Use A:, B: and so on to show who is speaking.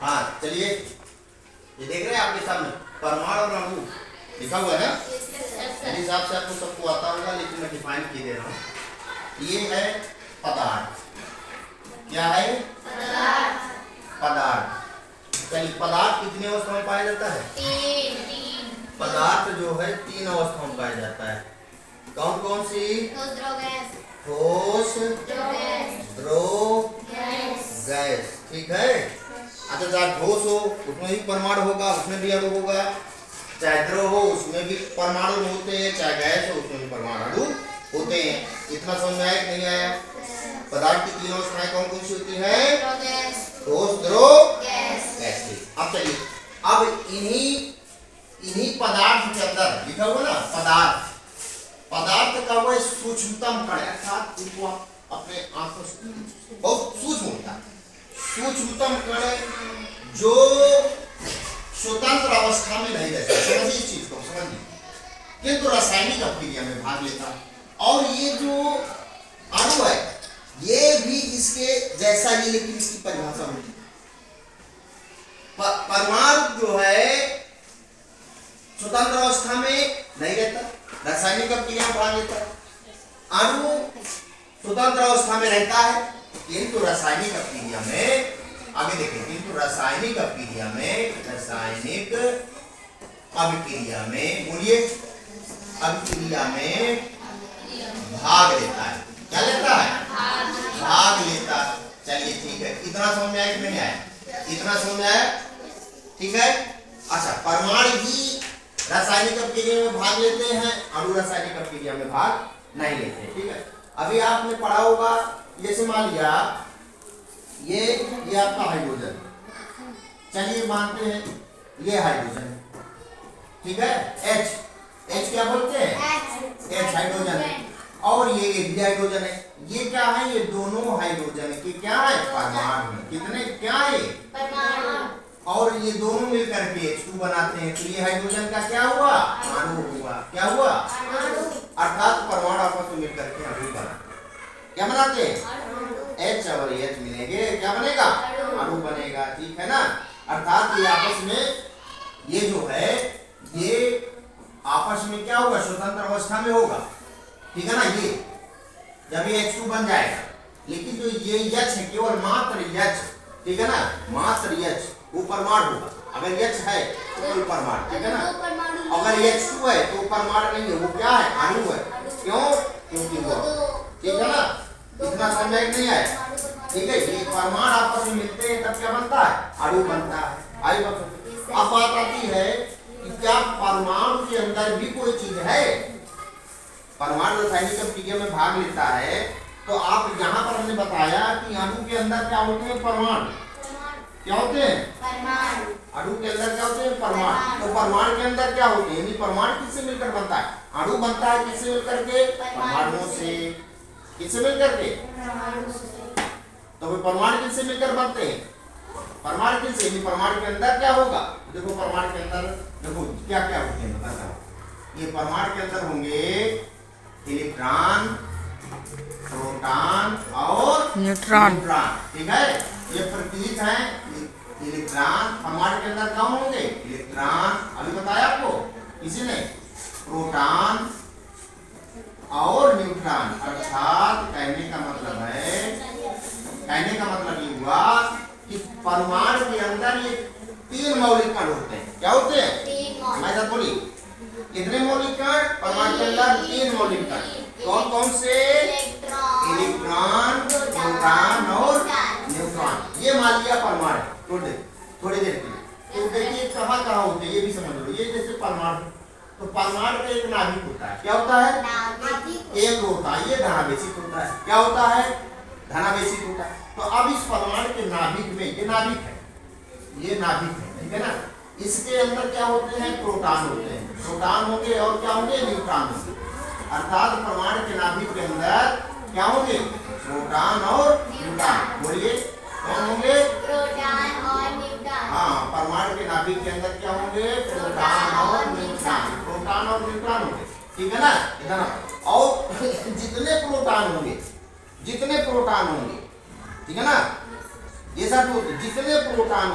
A: हाँ चलिए, ये देख रहे हैं आपके सामने परमाणु और अणु लिखा हुआ है ना। मेरे हिसाब से आपको सबको आता होगा, लेकिन मैं डिफाइन किए दे रहा हूँ। ये है पदार्थ। क्या है? पदार्थ। चलिए, पदार्थ कितनी अवस्था में पाया जाता है? पदार्थ जो है 3 अवस्था में पाया जाता है। कौन कौन सी? ठोस, द्रव, गैस। ठीक है। अच्छा, चाहे ठोस हो उसमें भी परमाणु होगा, उसमें भी अणु होगा। चाहे द्रव हो उसमें भी परमाणु होते हैं, चाहे गैस हो उसमें भी परमाणु होते हैं। इतना समझ में आया कि नहीं आया? पदार्थ की 3 अवस्थाएं कौन कौन सी होती है? ठोस, द्रव, गैस। अब चलिए, अब इन्हीं पदार्थ के अंदर लिखा हुआ ना पदार्थ का वह सूक्ष्मतम कण, अर्थात इनको आप अपने आंखों से बहुत सूक्ष्म होता है, सूक्ष्मतम कण जो स्वतंत्र अवस्था में नहीं रहता। समझिए इस चीज को, समझिए, किंतु रासायनिक अभिक्रिया में भाग लेता। और ये जो अणु है ये भी इसके जैसा ही, लेकिन इसकी परिभाषा होती है। परमाणु जो है स्वतंत्र अवस्था में नहीं रहता, रासायनिक अभिक्रिया में भाग लेता है। अणु स्वतंत्र अवस्था में रहता है, किंतु रासायनिक अभिक्रिया में, आगे देखें, किंतु रासायनिक अभिक्रिया में बोलिए, अभिक्रिया में भाग लेता है। क्या लेता है? भाग लेता है। चलिए ठीक है, इतना समझ में आया कि नहीं आया? इतना समझ में आया? ठीक है। अच्छा, परमाणु ही रासायनिक अभिक्रिया में भाग लेते हैं, अणु रासायनिक अभिक्रिया में भाग नहीं लेते। ठीक है। अभी आपने पढ़ा होगा, जैसे मान लिया ये आपका हाइड्रोजन, चलिए मानते हैं ये हाइड्रोजन है। ठीक है। H क्या बोलते हैं? H हाइड्रोजन है, और ये भी हाइड्रोजन है। ये क्या है? ये दोनों हाइड्रोजन के क्या है? परमाणु है। कितने? क्या है? परमाणु। और ये दोनों मिलकर के H2 बनाते हैं, तो ये हाइड्रोजन का क्या हुआ? अणु हुआ। क्या हुआ? अर्थात परमाणु आपस में मिलकर के अणु बनाते। क्या बनाते हैं? H और H मिलेंगे, क्या बनेगा? अणु बनेगा। ठीक है ना। अर्थात ये आपस में, ये जो है ये आपस में क्या होगा? स्वतंत्र अवस्था में होगा। ठीक है ना। ये जब ये H2 बन जाएगा, लेकिन जो ये H है केवल मात्र H, ठीक है ना, मात्र H, वो परमाणु होगा। अगर H है तो कोई परमाणु, ठीक है ना। अगर H2 है तो परमाणु नहीं है, वो क्या है? अणु है। क्यों? क्योंकि वो, ठीक है ना। इतना समझ में नहीं आया? ठीक है। ये परमाणु आपस में मिलते हैं तब क्या बनता है? अणु बनता है। आई बात। अब बात आती है कि क्या परमाणु के अंदर भी कोई चीज है? परमाणु रासायनिक अभिक्रिया में भाग लेता है, तो आप यहाँ पर हमने बताया कि अणु के अंदर क्या होते हैं? परमाणु। क्या होते हैं? परमाणु। अणु के अंदर क्या होते हैं? परमाणु। तो परमाणु के अंदर क्या होते हैं? यानी परमाणु किससे मिलकर बनता है? अणु बनता है किससे मिलकर के? परमाणुओं से। किससे मिलकर के? तो वे परमाणु किससे मिलकर बनते हैं? परमाणु किससे? परमाणु के अंदर क्या होगा? देखो, परमाणु के अंदर देखो क्या क्या होते हैं, बताओ। ये परमाणु के अंदर होंगे इलेक्ट्रॉन, प्रोटॉन और न्यूट्रॉन। ठीक है। ये प्रतीक है इलेक्ट्रॉन। परमाणु के अंदर कौन होंगे? इलेक्ट्रॉन। अभी बताया आपको किसी ने? प्रोटॉन और न्यूट्रॉन। अर्थात कहने का मतलब ये हुआ कि परमाणु के अंदर ये 3 मौलिक कण होते हैं। क्या होते हैं? मैं सब बोली, कितने मौलिक कण? परमाणु के अंदर 3 मौलिक कण। कौन कौन से? इलेक्ट्रॉन, प्रोटॉन और न्यूट्रॉन। ये मान लिया परमाणु। थोड़ी देर के लिए तो देखिए कहाँ कहाँ होते हैं, ये भी समझ लो। ये जैसे परमाणु, तो परमाणु का एक नाभिक होता है। क्या होता है? एक होता है, ये धनावेशित होता है। क्या होता है? धनावेशित होता है। तो अब इस परमाणु के नाभिक में, ये नाभिक है, ठीक है ना। इसके अंदर क्या होते हैं? प्रोटॉन होते हैं। प्रोटॉन होंगे और क्या होंगे? न्यूट्रॉन होंगे। अर्थात परमाणु के नाभिक के अंदर क्या होंगे? प्रोटॉन और न्यूट्रॉन। बोलिए, कौन होंगे? प्रोटॉन और न्यूट्रॉन। हाँ, परमाणु के नाभिक के अंदर क्या होंगे? प्रोटॉन और न्यूट्रॉन। प्रोटॉन और न्यूट्रॉन होंगे। ठीक है ना। इतना। और जितने प्रोटॉन होंगे, ठीक है ना, ये सब जितने प्रोटॉन